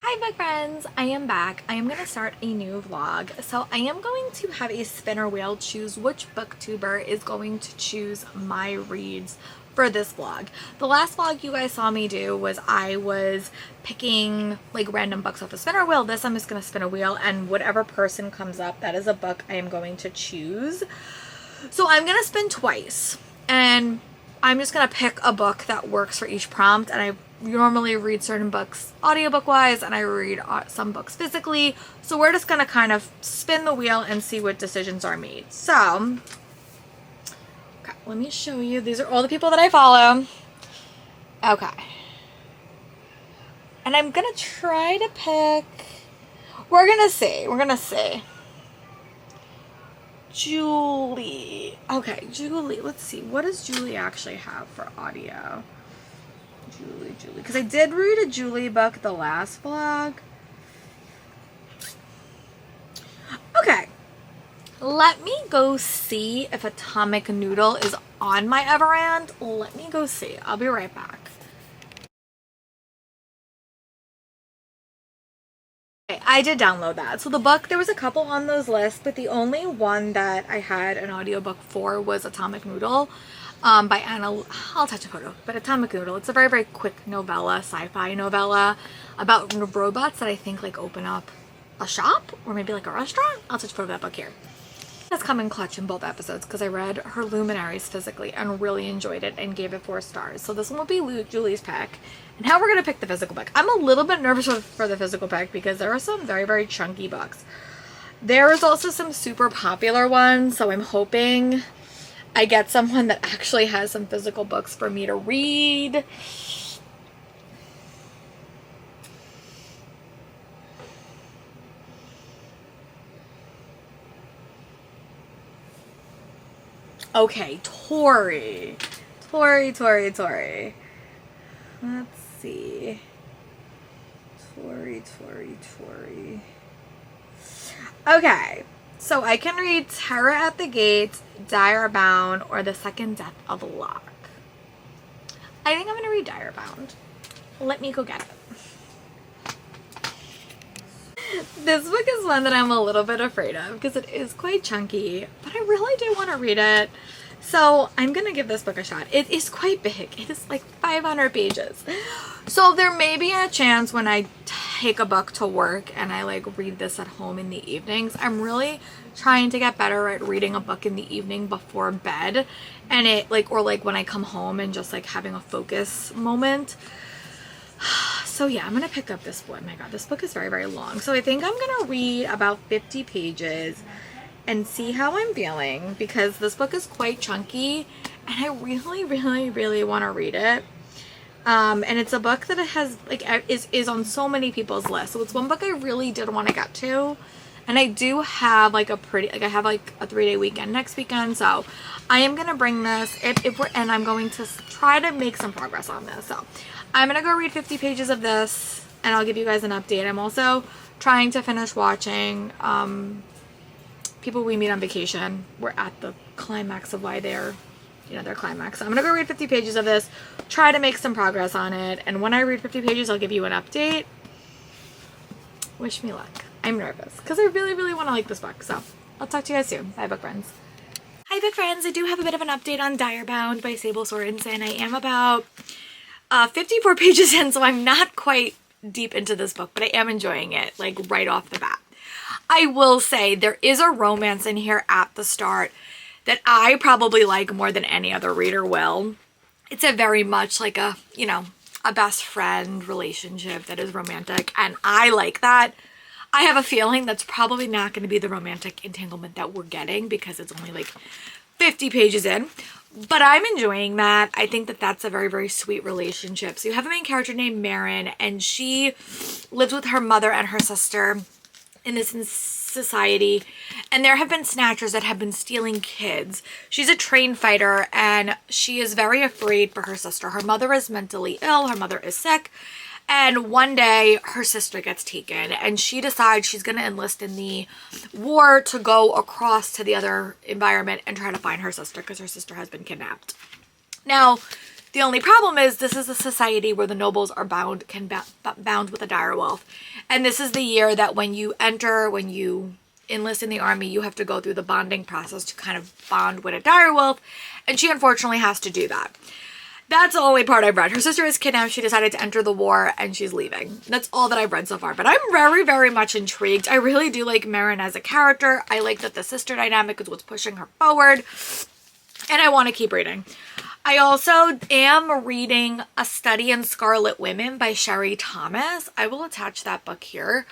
Hi book friends, I am back. I am going to start a new vlog. So I am going to have a spinner wheel choose which booktuber is going to choose my reads for this vlog. The last vlog you guys saw me do was I was picking like random books off the spinner wheel. This I'm just going to spin a wheel and whatever person comes up, that is a book I am going to choose. So I'm going to spin twice and I'm just going to pick a book that works for each prompt, and I normally read certain books audiobook wise and I read some books physically. So we're just going to kind of spin the wheel and see what decisions are made. So, okay, let me show you. These are all the people that I follow. Okay. And I'm going to try to pick, we're going to see. Julie. Okay, Julie. Let's see. What does Julie actually have for audio? Julie. Because I did read a Julie book the last vlog. Okay. Let me go see if Atomic Noodle is on my Everand. Let me go see. I'll be right back. I did download that. So the book, there was a couple on those lists, but the only one that I had an audiobook for was Atomic Noodle by Anna. I'll touch a photo, but Atomic Noodle. It's a very, very quick novella, sci-fi novella about robots that I think like open up a shop or maybe like a restaurant. I'll touch a photo of that book here. Has come in clutch in both episodes because I read her Luminaries physically and really enjoyed it and gave it 4 stars. So this one will be Julie's pick. And how we're going to pick the physical book. I'm a little bit nervous for the physical pick because there are some very, very chunky books. There is also some super popular ones, so I'm hoping I get someone that actually has some physical books for me to read. Okay, Tori. Let's see. Tori. Okay, so I can read Terror at the Gates, Dire Bound, or The Second Death of Locke. I think I'm going to read Dire Bound. Let me go get it. This book is one that I'm a little bit afraid of because it is quite chunky, but I really do want to read it. So I'm going to give this book a shot. It is quite big. It is like 500 pages. So there may be a chance when I take a book to work and I like read this at home in the evenings. I'm really trying to get better at reading a book in the evening before bed, and it like, or like when I come home and just like having a focus moment. So yeah, I'm going to pick up this book. Oh my god, this book is very, very long. So I think I'm going to read about 50 pages and see how I'm feeling because this book is quite chunky and I really want to read it. And it's a book that has like is on so many people's lists. So it's one book I really did want to get to. And I do have like a pretty, like I have like a 3-day weekend next weekend. So I am going to bring this and I'm going to try to make some progress on this. So I'm going to go read 50 pages of this and I'll give you guys an update. I'm also trying to finish watching People We Meet on Vacation. We're at the climax of why they're, their climax. So I'm going to go read 50 pages of this, try to make some progress on it. And when I read 50 pages, I'll give you an update. Wish me luck. I'm nervous because I really want to like this book. So I'll talk to you guys soon. Bye, book friends. Hi, book friends. I do have a bit of an update on Dire Bound by Sable Sorensen. I am about 54 pages in, so I'm not quite deep into this book, but I am enjoying it, like right off the bat. I will say there is a romance in here at the start that I probably like more than any other reader will. It's a very much like a, a best friend relationship that is romantic, and I like that. I have a feeling that's probably not going to be the romantic entanglement that we're getting because it's only like 50 pages in, but I'm enjoying that. I think that that's a very, very sweet relationship. So you have a main character named Marin, and she lives with her mother and her sister in this society, and there have been snatchers that have been stealing kids. She's a trained fighter and she is very afraid for her sister. Her mother is mentally ill, her mother is sick, and one day her sister gets taken and she decides she's going to enlist in the war to go across to the other environment and try to find her sister because her sister has been kidnapped. Now, The only problem is this is a society where the nobles are bound with a dire wolf. And this is the year that when you enlist in the army, you have to go through the bonding process to kind of bond with a dire wolf. And she unfortunately has to do that. That's the only part I've read. Her sister is kidnapped. She decided to enter the war and she's leaving. That's all that I've read so far. But I'm very, very much intrigued. I really do like Marin as a character. I like that the sister dynamic is what's pushing her forward. And I want to keep reading. I also am reading A Study in Scarlet Women by Sherry Thomas. I will attach that book here.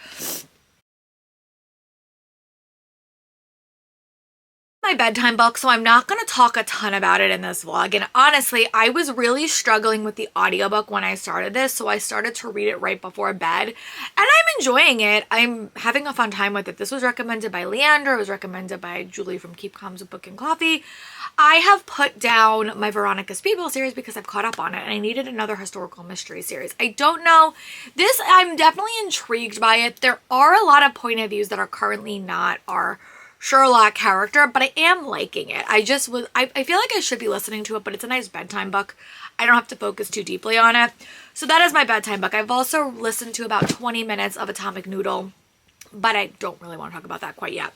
My bedtime book, so I'm not going to talk a ton about it in this vlog. And honestly, I was really struggling with the audiobook when I started this, so I started to read it right before bed. And I'm enjoying it. I'm having a fun time with it. This was recommended by Leander. It was recommended by Julie from Keep Calms with Book and Coffee. I have put down my Veronica Speedwell series because I've caught up on it and I needed another historical mystery series. I don't know. This, I'm definitely intrigued by it. There are a lot of point of views that are currently not our Sherlock character, but I am liking it. I feel like I should be listening to it, but it's a nice bedtime book. I don't have to focus too deeply on it. So that is my bedtime book. I've also listened to about 20 minutes of Atomic Noodle, but I don't really want to talk about that quite yet.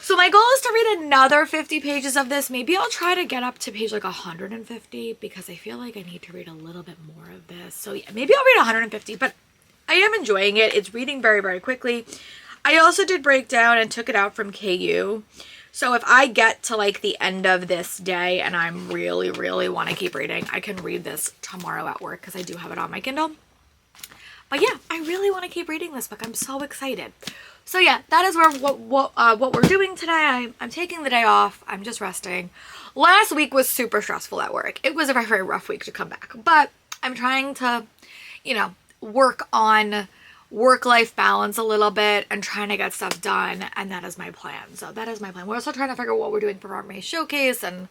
So my goal is to read another 50 pages of this. Maybe I'll try to get up to page like 150 because I feel like I need to read a little bit more of this. So yeah, maybe I'll read 150, but I am enjoying it. It's reading very, very quickly. I also did break down and took it out from KU. So if I get to like the end of this day and I'm really, really want to keep reading, I can read this tomorrow at work because I do have it on my Kindle. But yeah, I really want to keep reading this book. I'm so excited. So yeah, that is what we're doing today. I'm taking the day off. I'm just resting. Last week was super stressful at work. It was a very, very rough week to come back. But I'm trying to, work on work-life balance a little bit and trying to get stuff done, and that is my plan. So that is my plan. We're also trying to figure out what we're doing for our May showcase, and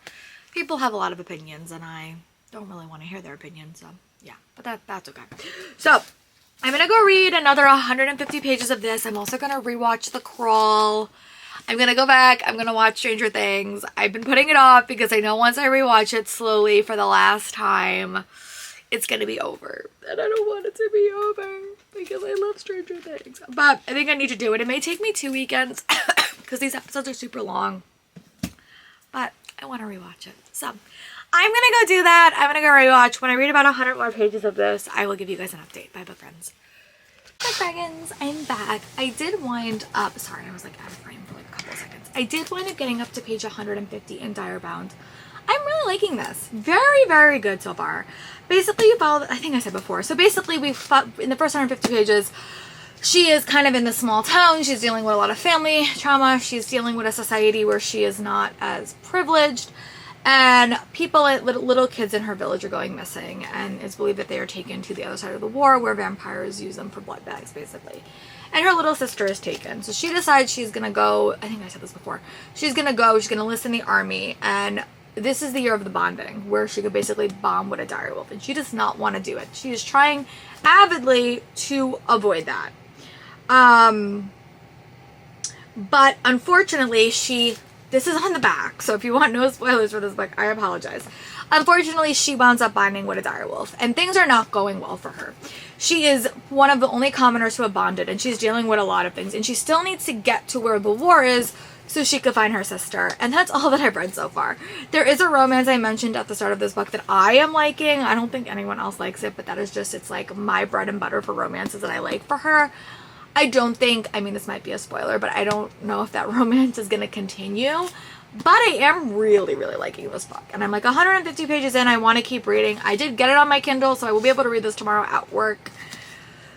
people have a lot of opinions and I don't really want to hear their opinions, so yeah, but that's okay. So I'm gonna go read another 150 pages of this. I'm also gonna rewatch The Crawl. I'm gonna go back, I'm gonna watch Stranger Things. I've been putting it off because I know once I rewatch it slowly for the last time, it's gonna be over. And I don't want it to be over because I love Stranger Things. But I think I need to do it. It may take me 2 weekends because these episodes are super long. But I want to rewatch it. So I'm gonna go do that. I'm gonna go rewatch. When I read about 100 more pages of this, I will give you guys an update. Bye, book friends. Hi, dragons. I'm back. I did wind up, sorry, I was like out of frame for like a couple of seconds. I did wind up getting up to page 150 in Dire Bound. I'm really liking this. Very, very good so far. Basically, you follow, I think I said before. So basically, in the first 150 pages, she is kind of in this small town. She's dealing with a lot of family trauma. She's dealing with a society where she is not as privileged. And little kids in her village are going missing. And it's believed that they are taken to the other side of the war where vampires use them for blood bags, basically. And her little sister is taken. So she decides she's going to go, I think I said this before. She's going to enlist in the army. And this is the year of the bonding, where she could basically bond with a dire wolf, and she does not want to do it. She is trying avidly to avoid that. But unfortunately, this is on the back, so if you want no spoilers for this book, I apologize. Unfortunately, she winds up bonding with a dire wolf, and things are not going well for her. She is one of the only commoners who have bonded, and she's dealing with a lot of things, and she still needs to get to where the war is so she could find her sister. And that's all that I've read so far. There is a romance I mentioned at the start of this book that I am liking. I don't think anyone else likes it, but that is just, it's like my bread and butter for romances that I like for her. I don't think, I mean, this might be a spoiler, but I don't know if that romance is going to continue. But I am really, really liking this book. And I'm like 150 pages in. I want to keep reading. I did get it on my Kindle, so I will be able to read this tomorrow at work.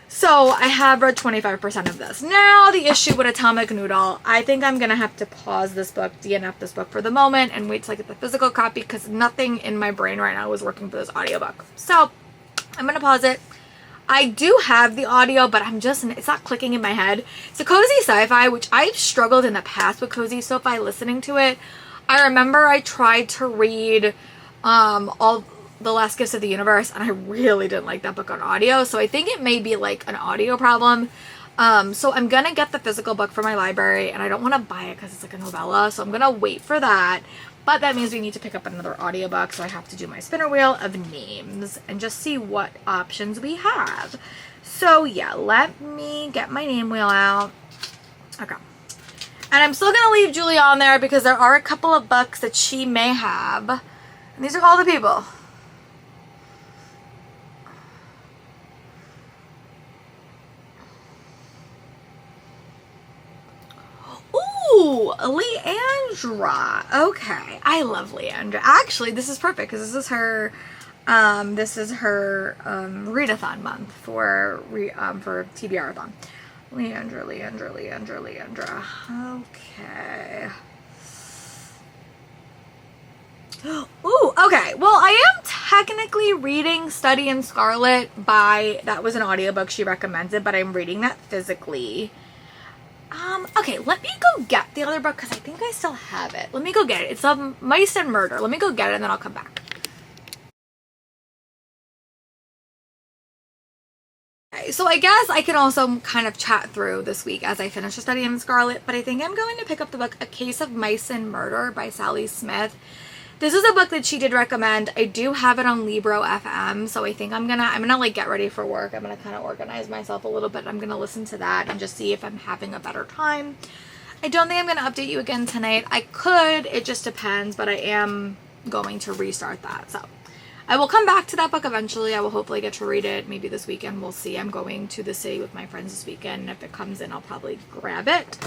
So I have read 25% of this. Now the issue with Atomic Noodle, I think I'm going to have to pause this book, DNF this book for the moment, and wait till I get the physical copy because nothing in my brain right now is working for this audiobook. So I'm going to pause it. I do have the audio, but it's not clicking in my head. It's a cozy sci-fi, which I've struggled in the past with cozy sci-fi listening to it. I remember I tried to read all The Last Gifts of the Universe, and I really didn't like that book on audio, so I think it may be like an audio problem. So I'm gonna get the physical book from my library, and I don't want to buy it because it's like a novella, so I'm gonna wait for that. But that means we need to pick up another audiobook, so I have to do my spinner wheel of names and just see what options we have. So yeah, let me get my name wheel out. Okay. And I'm still going to leave Julie on there because there are a couple of books that she may have. And these are all the people. Ooh, Leandra. Okay. I love Leandra. Actually, this is perfect because this is her readathon month for TBR-a-thon. Leandra. Okay. Ooh, okay. Well, I am technically reading Study in Scarlet that was an audiobook she recommended, but I'm reading that physically. Okay, let me go get the other book because I think I still have it. Let me go get it. It's Mice and Murder. Let me go get it and then I'll come back. Okay, so I guess I can also kind of chat through this week as I finish the Study in Scarlet, but I think I'm going to pick up the book A Case of Mice and Murder by Sally Smith. This is a book that she did recommend. I do have it on Libro FM, so I think I'm gonna like get ready for work. I'm gonna kind of organize myself a little bit. I'm gonna listen to that and just see if I'm having a better time. I don't think I'm gonna update you again tonight. I could, it just depends, but I am going to restart that. So I will come back to that book eventually. I will hopefully get to read it maybe this weekend. We'll see. I'm going to the city with my friends this weekend, and if it comes in, I'll probably grab it.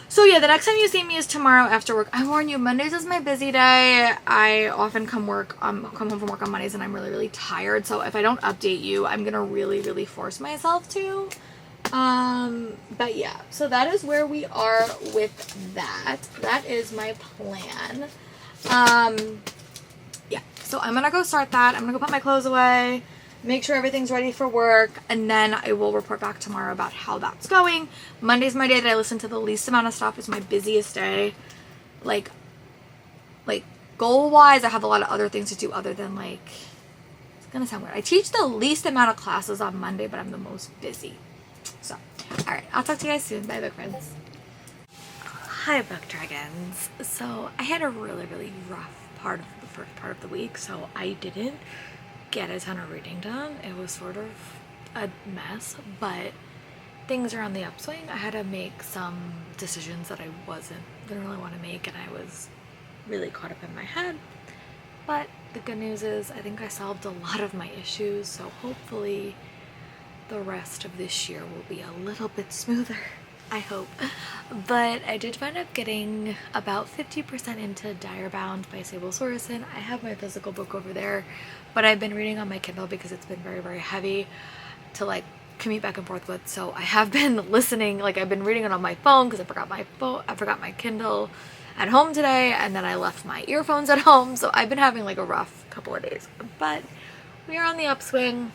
So yeah, the next time you see me is tomorrow after work. I warn you, Mondays is my busy day. I often come home from work on Mondays and I'm really, really tired. So if I don't update you, I'm going to really, really force myself to. But yeah, so that is where we are with that. That is my plan. Yeah, so I'm going to go start that. I'm going to go put my clothes away, make sure everything's ready for work, and then I will report back tomorrow about how that's going. Monday's my day that I listen to the least amount of stuff. It's my busiest day. Like goal-wise, I have a lot of other things to do other than it's gonna sound weird. I teach the least amount of classes on Monday, but I'm the most busy. So, alright, I'll talk to you guys soon. Bye, book friends. Hi, book dragons. So, I had a really, really rough first part of the week, so I didn't get a ton of reading done. It was sort of a mess, but things are on the upswing. I had to make some decisions that I didn't really want to make, and I was really caught up in my head. But the good news is I think I solved a lot of my issues, so hopefully the rest of this year will be a little bit smoother. I hope. But I did wind up getting about 50% into Direbound by Sable Sorensen. I have my physical book over there, but I've been reading on my Kindle because it's been very, very heavy to commute back and forth with. So I have been listening, I've been reading it on my phone because I forgot my Kindle at home today, and then I left my earphones at home. So I've been having a rough couple of days, but we are on the upswing.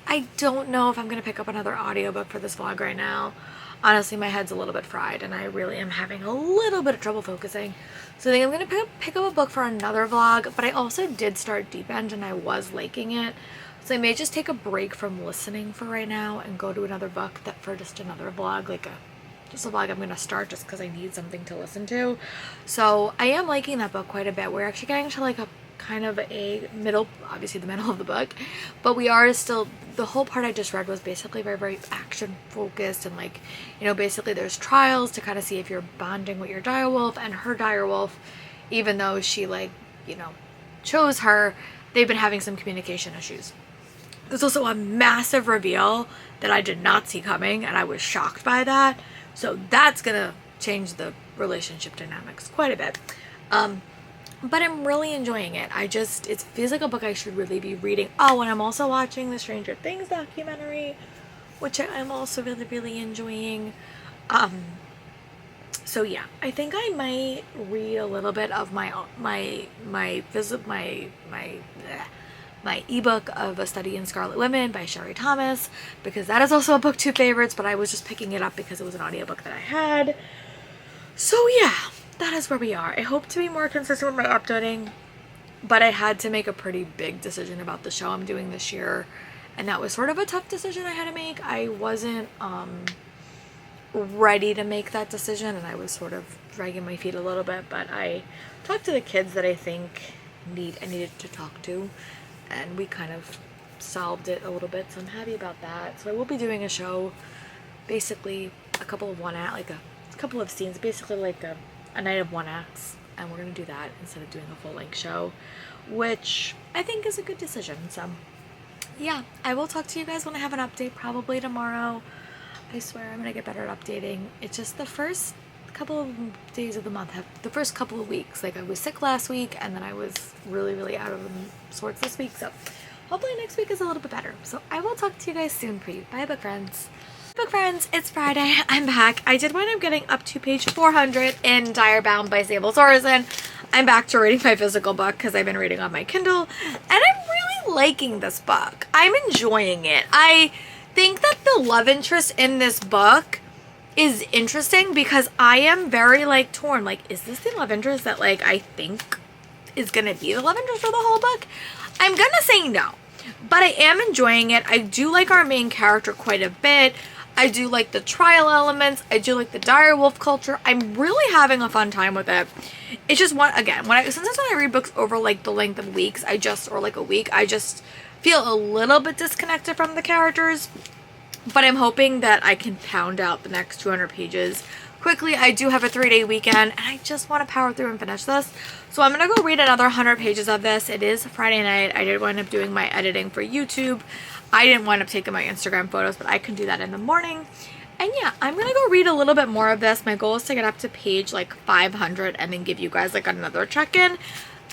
I don't know if I'm going to pick up another audiobook for this vlog right now. Honestly, my head's a little bit fried and I really am having a little bit of trouble focusing. So I think I'm going to pick up a book for another vlog, but I also did start Deep End and I was liking it. So I may just take a break from listening for right now and go to another book for just another vlog, just a vlog I'm going to start just because I need something to listen to. So I am liking that book quite a bit. We're actually getting to a kind of a middle, obviously the middle of the book, but we are still, the whole part I just read was basically very, very action focused, and basically there's trials to kind of see if you're bonding with your direwolf, and her direwolf, even though she chose her, they've been having some communication issues. There's also a massive reveal that I did not see coming, and I was shocked by that, so that's gonna change the relationship dynamics quite a bit. But I'm really enjoying it. It feels like a book I should really be reading. Oh, and I'm also watching the Stranger Things documentary, which I'm also really, really enjoying. So yeah, I think I might read a little bit of my ebook of A Study in Scarlet Women by Sherry Thomas, because that is also a Booktube favorites, but I was just picking it up because it was an audiobook that I had. So yeah, that is where we are. I hope to be more consistent with my updating, but I had to make a pretty big decision about the show I'm doing this year, and that was sort of a tough decision I had to make. I wasn't ready to make that decision, and I was sort of dragging my feet a little bit, but I talked to the kids that I think I needed to talk to, and we kind of solved it a little bit, so I'm happy about that. So I will be doing a show, basically a couple of a couple of scenes, basically like a night of one acts, and we're gonna do that instead of doing a full-length show, which I think is a good decision. So yeah, I will talk to you guys when I have an update, probably tomorrow. I swear I'm gonna get better at updating. It's just the first couple of days of the month, the first couple of weeks, like I was sick last week and then I was really out of sorts this week, so hopefully next week is a little bit better. So I will talk to you guys soon. Bye book friends. Book friends, it's Friday. I'm back. I did wind up getting up to page 400 in Dire Bound by Sable Sorensen. I'm back to reading my physical book because I've been reading on my Kindle, and I'm really liking this book. I'm enjoying it. I think that the love interest in this book is interesting because I am very like torn. Like, is this the love interest that like I think is gonna be the love interest for the whole book? I'm gonna say no, but I am enjoying it. I do like our main character quite a bit. I do like the trial elements. I do like the dire wolf culture. I'm really having a fun time with it. It's just sometimes when I read books over like the length of weeks, or like a week, I just feel a little bit disconnected from the characters. But I'm hoping that I can pound out the next 200 pages quickly. I do have a 3-day weekend and I just want to power through and finish this. So I'm going to go read another 100 pages of this. It is Friday night. I did wind up doing my editing for YouTube. I didn't wind up taking my Instagram photos, but I can do that in the morning. And yeah, I'm going to go read a little bit more of this. My goal is to get up to page like 500 and then give you guys like another check-in.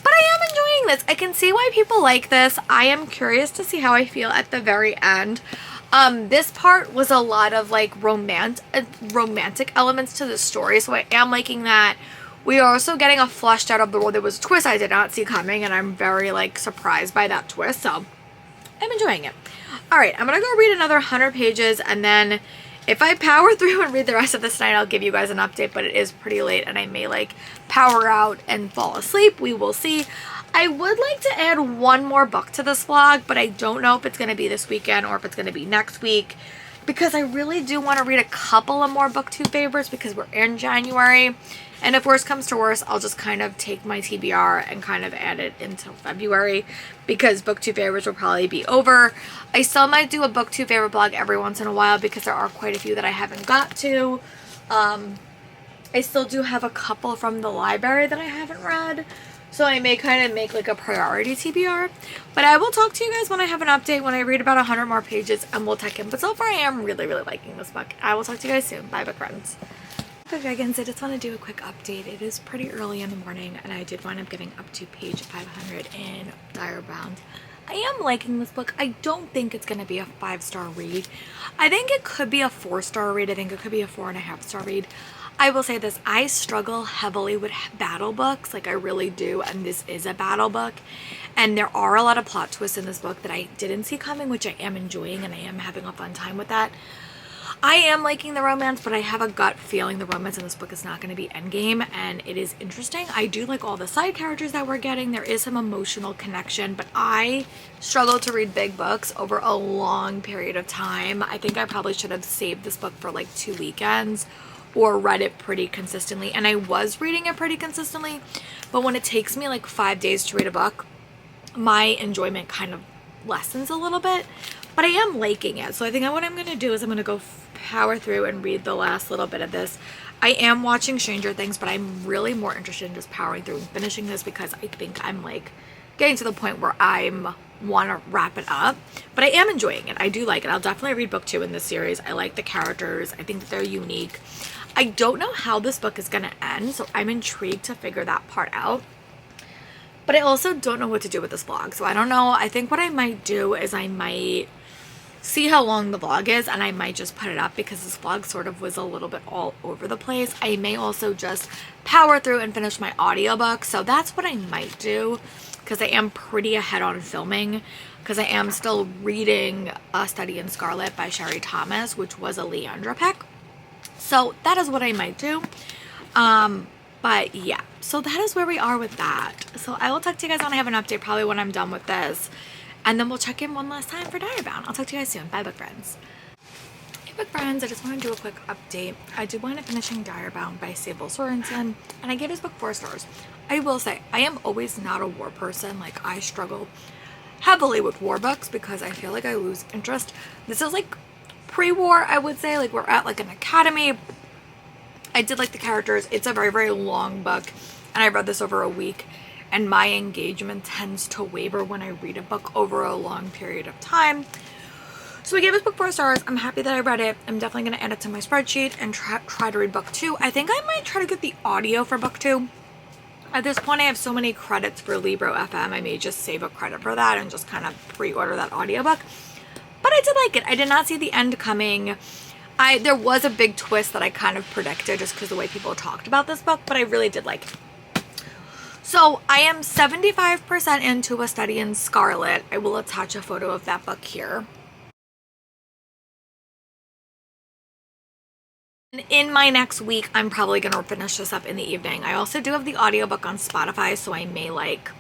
But I am enjoying this. I can see why people like this. I am curious to see how I feel at the very end. This part was a lot of like romantic elements to the story, so I am liking that. We are also getting a fleshed out of the world. There was a twist I did not see coming, and I'm very like surprised by that twist, so I'm enjoying it. Alright, I'm gonna go read another 100 pages, and then if I power through and read the rest of this night, I'll give you guys an update, but it is pretty late, and I may like power out and fall asleep. We will see. I would like to add one more book to this vlog, but I don't know if it's going to be this weekend or if it's going to be next week, because I really do want to read a couple of more booktube favorites because we're in January. And if worse comes to worse, I'll just kind of take my TBR and kind of add it until February because booktube favorites will probably be over. I still might do a booktube favorite blog every once in a while because there are quite a few that I haven't got to. I still do have a couple from the library that I haven't read. So I may kind of make like a priority TBR. But I will talk to you guys when I have an update, when I read about 100 more pages, and we'll check in. But so far I am really liking this book. I will talk to you guys soon. Bye book friends. Book dragons, I just want to do a quick update. It is pretty early in the morning and I did wind up getting up to page 500 in Dire Bound. I am liking this book. I don't think it's going to be a 5-star read. I think it could be a 4-star read. I think it could be a 4.5-star read. I will say this, I struggle heavily with battle books, like I really do, and this is a battle book. And there are a lot of plot twists in this book that I didn't see coming, which I am enjoying, and I am having a fun time with that. I am liking the romance, but I have a gut feeling the romance in this book is not going to be endgame, and it is interesting. I do like all the side characters that we're getting. There is some emotional connection, but I struggle to read big books over a long period of time. I think I probably should have saved this book for like 2 weekends or read it pretty consistently, and I was reading it pretty consistently, but when it takes me like 5 days to read a book, my enjoyment kind of lessens a little bit. But I am liking it, so I think what I'm going to do is I'm going to go power through and read the last little bit of this. I am watching Stranger Things, but I'm really more interested in just powering through and finishing this because I think I'm like getting to the point where I want to wrap it up. But I am enjoying it. I do like it. I'll definitely read book 2 in this series. I like the characters. I think that they're unique. I don't know how this book is going to end, so I'm intrigued to figure that part out. But I also don't know what to do with this vlog, so I don't know. I think what I might do is I might see how long the vlog is, and I might just put it up because this vlog sort of was a little bit all over the place. I may also just power through and finish my audiobook, so that's what I might do because I am pretty ahead on filming because I am still reading A Study in Scarlet by Sherry Thomas, which was a Leandra pick. So that is what I might do. But yeah, so that is where we are with that. So I will talk to you guys when I have an update, probably when I'm done with this. And then we'll check in one last time for Dire Bound. I'll talk to you guys soon. Bye book friends. But friends, I just want to do a quick update. I did wind up finishing Direbound by Sable Sorensen, and I gave this book 4 stars. I will say, I am always not a war person. Like, I struggle heavily with war books because I feel like I lose interest. This is like pre-war, I would say. Like, we're at like an academy. I did like the characters. It's a very, very long book, and I read this over a week, and my engagement tends to waver when I read a book over a long period of time. So I gave this book 4 stars. I'm happy that I read it. I'm definitely going to add it to my spreadsheet and try to read book 2. I think I might try to get the audio for book 2. At this point, I have so many credits for Libro FM. I may just save a credit for that and just kind of pre-order that audiobook. But I did like it. I did not see the end coming. There was a big twist that I kind of predicted just because the way people talked about this book, but I really did like it. So I am 75% into A Study in Scarlet. I will attach a photo of that book here. And in my next week, I'm probably going to finish this up in the evening. I also do have the audiobook on Spotify, so I may like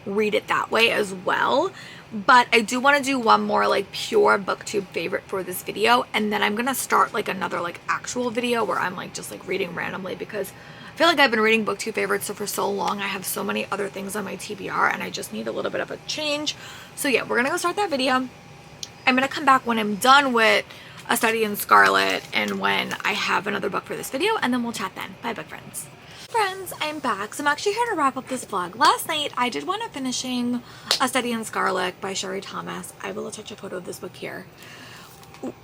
read it that way as well. But I do want to do one more like pure booktube favorite for this video, and then I'm going to start like another like actual video where I'm like just like reading randomly, because I feel like I've been reading booktube favorites for so long. I have so many other things on my TBR and I just need a little bit of a change. So yeah, we're going to go start that video. I'm going to come back when I'm done with A Study in Scarlet and when I have another book for this video, and then we'll chat then. Bye book friends. Friends, I'm back. So I'm actually here to wrap up this vlog. Last night I did wind up finishing A Study in Scarlet by Sherry Thomas. I will attach a photo of this book here. Ooh.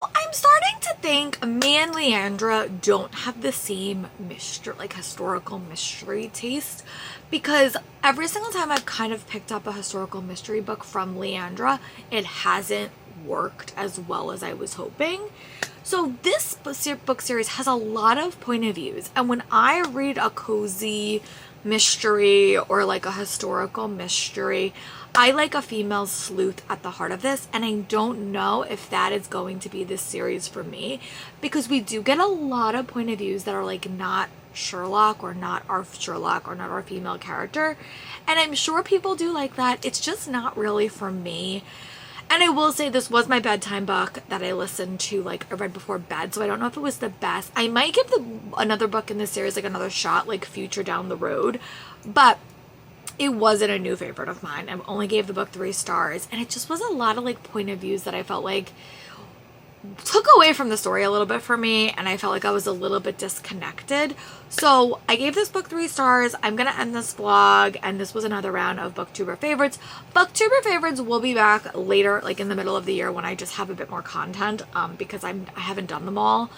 I'm starting to think me and Leandra don't have the same mystery, like historical mystery taste, because every single time I've kind of picked up a historical mystery book from Leandra, it hasn't worked as well as I was hoping. So this book series has a lot of point of views, and when I read a cozy mystery or like a historical mystery, I like a female sleuth at the heart of this, and I don't know if that is going to be this series for me, because we do get a lot of point of views that are like not Sherlock or not our Sherlock or not our female character, and I'm sure people do like that. It's just not really for me. And I will say this was my bedtime book that I listened to, like I read before bed, so I don't know if it was the best. I might give another book in this series like another shot, like future down the road, but it wasn't a new favorite of mine. I only gave the book 3 stars, and it just was a lot of like point of views that I felt like took away from the story a little bit for me, and I felt like I was a little bit disconnected. So I gave this book 3 stars. I'm gonna end this vlog, and this was another round of booktuber favorites. Booktuber favorites will be back later, like in the middle of the year, when I just have a bit more content, because I haven't done them all,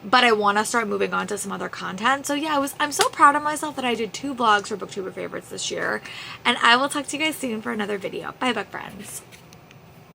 but I want to start moving on to some other content. So yeah, I'm so proud of myself that I did 2 vlogs for booktuber favorites this year, and I will talk to you guys soon for another video. Bye book friends.